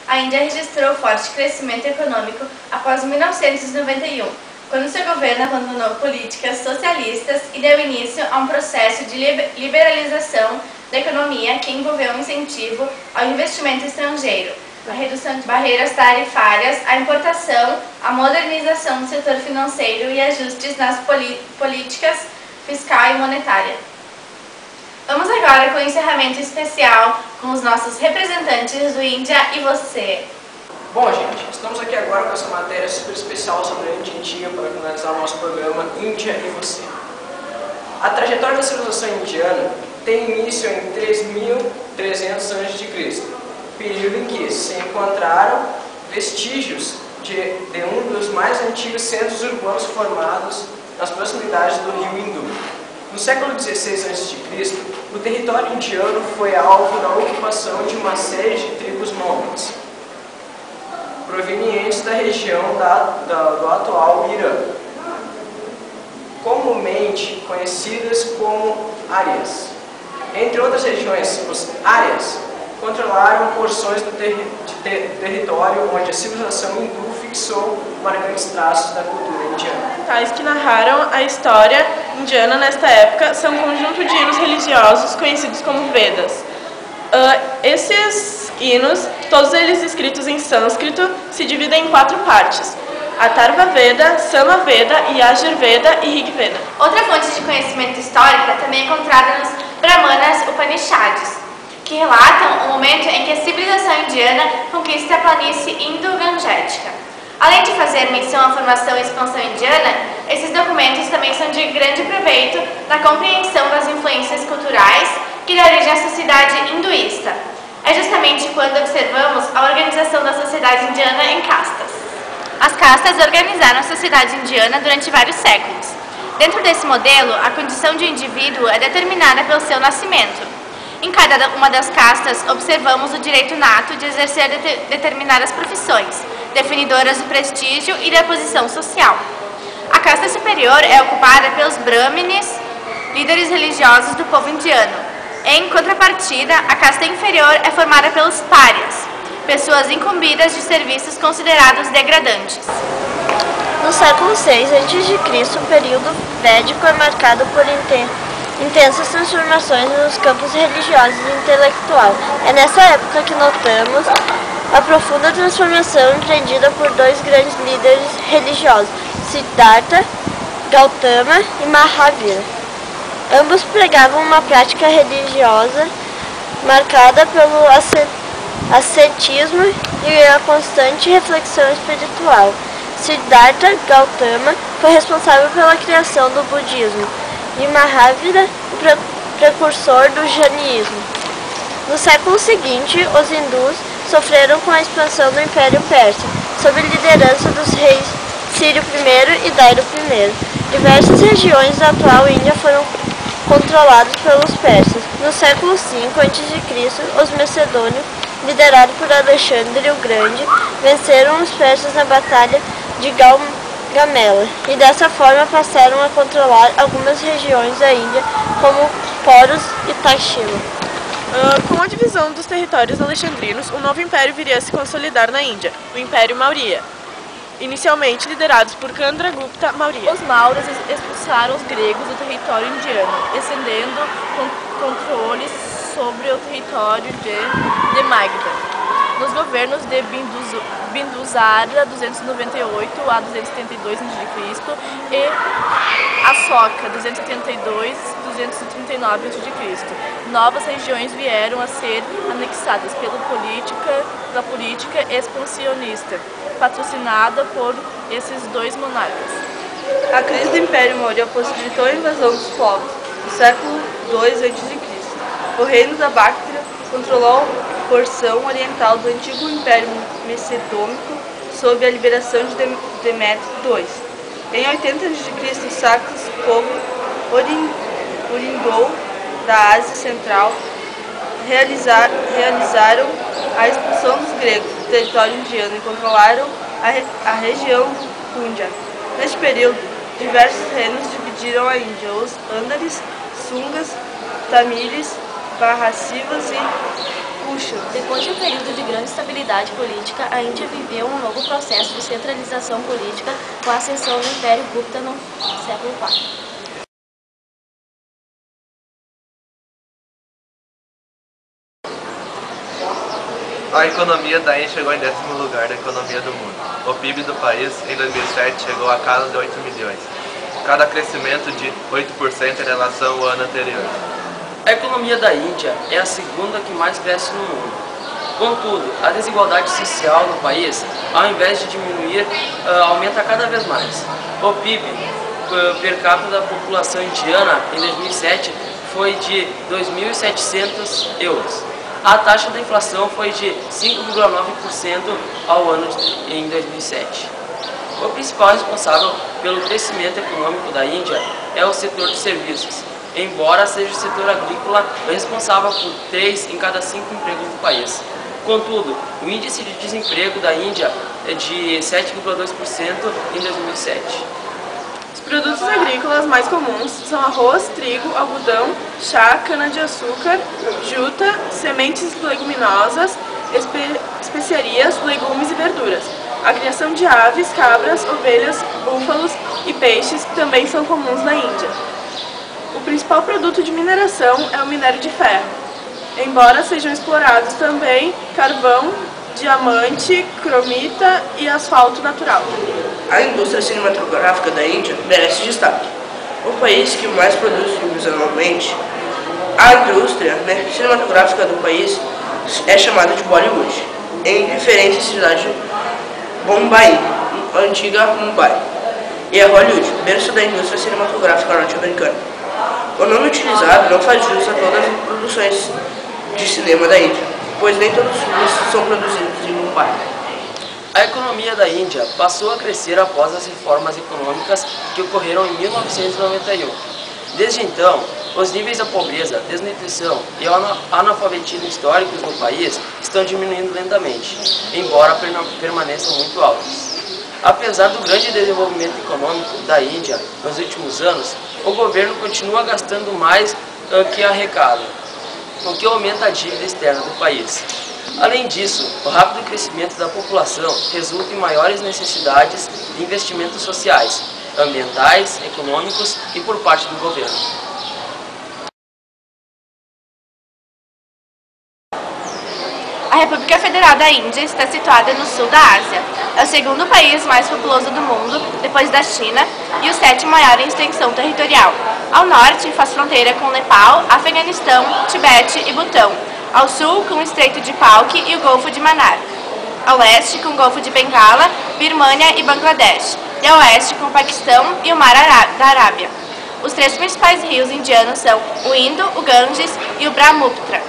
A Índia registrou forte crescimento econômico após 1991, quando seu governo abandonou políticas socialistas e deu início a um processo de liberalização da economia que envolveu um incentivo ao investimento estrangeiro, a redução de barreiras tarifárias, a importação, a modernização do setor financeiro e ajustes nas políticas fiscal e monetária. Vamos agora com o encerramento especial com os nossos representantes do Índia e você. Bom, gente, estamos aqui agora com essa matéria super especial sobre a Índia Antiga para finalizar o nosso programa Índia e você. A trajetória da civilização indiana tem início em 3.300 a.C., período em que se encontraram vestígios de um dos mais antigos centros urbanos formados nas proximidades do rio Hindu. No século XVI a.C., o território indiano foi alvo da ocupação de uma série de tribos nômades, provenientes da região do atual Irã, comumente conhecidas como Árias. Entre outras regiões, os Árias controlaram porções do território onde a civilização hindu fixou marcantes traços da cultura indiana. Tais que narraram a história indiana nesta época são um conjunto de hinos religiosos conhecidos como Vedas. Esses hinos, todos eles escritos em sânscrito, se dividem em 4 partes: Atharva Veda, Sama Veda, Yajurveda e Rig Veda. Outra fonte de conhecimento histórico também é encontrada nos Brahmanas Upanishads, que relatam o momento em que a civilização indiana conquista a planície indo-gangética. Além de fazer menção à formação e expansão indiana, esses documentos também são de grande proveito na compreensão das influências culturais que dão origem à sociedade hinduísta. É justamente quando observamos a organização da sociedade indiana em castas. As castas organizaram a sociedade indiana durante vários séculos. Dentro desse modelo, a condição de indivíduo é determinada pelo seu nascimento. Em cada uma das castas, observamos o direito nato de exercer determinadas profissões, definidoras do prestígio e da posição social. A casta superior é ocupada pelos brahmines, líderes religiosos do povo indiano. Em contrapartida, a casta inferior é formada pelos párias, pessoas incumbidas de serviços considerados degradantes. No século VI a.C., o período védico é marcado por intensas transformações nos campos religiosos e intelectual. É nessa época que notamos a profunda transformação empreendida por 2 grandes líderes religiosos, Siddhartha Gautama e Mahavira. Ambos pregavam uma prática religiosa marcada pelo ascetismo e a constante reflexão espiritual. Siddhartha Gautama foi responsável pela criação do budismo e Mahavira, o precursor do jainismo. No século seguinte, os hindus sofreram com a expansão do Império Persa, sob a liderança dos reis Sírio I e Dairo I. Diversas regiões da atual Índia foram controladas pelos persas. No século V a.C., os macedônios, liderados por Alexandre o Grande, venceram os persas na Batalha de Gamela, e dessa forma passaram a controlar algumas regiões da Índia, como Poros e Taxila. Com a divisão dos territórios alexandrinos, um novo império viria a se consolidar na Índia, o Império Maurya, inicialmente liderados por Chandragupta Maurya. Os Mauras expulsaram os gregos do território indiano, estendendo controles sobre o território de Magadha. Nos governos de Bindusara 298 a 272 a.C. e Ashoka 272 a 239 a.C. Novas regiões vieram a ser anexadas pela política expansionista, patrocinada por esses 2 monarcas. A crise do Império Maurya possibilitou a invasão dos povos. No século II a.C., o reino da Báctria controlou a porção oriental do antigo Império Macedônico sob a liberação de Demétrio II. Em 80 a.C., os sacros, povo orindou da Ásia Central, realizaram a expulsão dos gregos do território indiano e controlaram a região do Punjab. Neste período, diversos reinos dividiram a Índia: os Andaris, Sungas, Tamiris, Barracivas e Puxa. Depois de um período de grande estabilidade política, a Índia viveu um novo processo de centralização política com a ascensão do Império Gupta no século IV. A economia da Índia chegou em 10º lugar da economia do mundo. O PIB do país, em 2007, chegou a casa de 8 milhões, cada crescimento de 8% em relação ao ano anterior. A economia da Índia é a segunda que mais cresce no mundo. Contudo, a desigualdade social no país, ao invés de diminuir, aumenta cada vez mais. O PIB per capita da população indiana em 2007 foi de 2.700 euros. A taxa da inflação foi de 5,9% ao ano em 2007. O principal responsável pelo crescimento econômico da Índia é o setor de serviços, embora seja o setor agrícola responsável por 3 em cada 5 empregos do país. Contudo, o índice de desemprego da Índia é de 7,2% em 2007. Os produtos agrícolas mais comuns são arroz, trigo, algodão, chá, cana-de-açúcar, juta, sementes leguminosas, especiarias, legumes e verduras. A criação de aves, cabras, ovelhas, búfalos e peixes também são comuns na Índia. O principal produto de mineração é o minério de ferro, embora sejam explorados também carvão, diamante, cromita e asfalto natural. A indústria cinematográfica da Índia merece destaque. O país que mais produz filmes anualmente, a indústria cinematográfica do país é chamada de Bollywood, em referência à cidade Bombay, antiga Mumbai, e a Hollywood, berço da indústria cinematográfica norte-americana. O nome utilizado não faz jus a todas as produções de cinema da Índia, pois nem todos os filmes são produzidos em Mumbai. A economia da Índia passou a crescer após as reformas econômicas que ocorreram em 1991. Desde então, os níveis da pobreza, desnutrição e analfabetismo históricos no país estão diminuindo lentamente, embora permaneçam muito altos. Apesar do grande desenvolvimento econômico da Índia nos últimos anos, o governo continua gastando mais que arrecada, o que aumenta a dívida externa do país. Além disso, o rápido crescimento da população resulta em maiores necessidades de investimentos sociais, ambientais, econômicos e por parte do governo. A República Federal da Índia está situada no sul da Ásia. É o segundo país mais populoso do mundo, depois da China, e o 7º maior em extensão territorial. Ao norte, faz fronteira com Nepal, Afeganistão, Tibete e Butão. Ao sul, com o Estreito de Palki e o Golfo de Mannar. Ao leste, com o Golfo de Bengala, Birmânia e Bangladesh. E ao oeste, com o Paquistão e o Mar da Arábia. Os 3 principais rios indianos são o Indo, o Ganges e o Brahmaputra.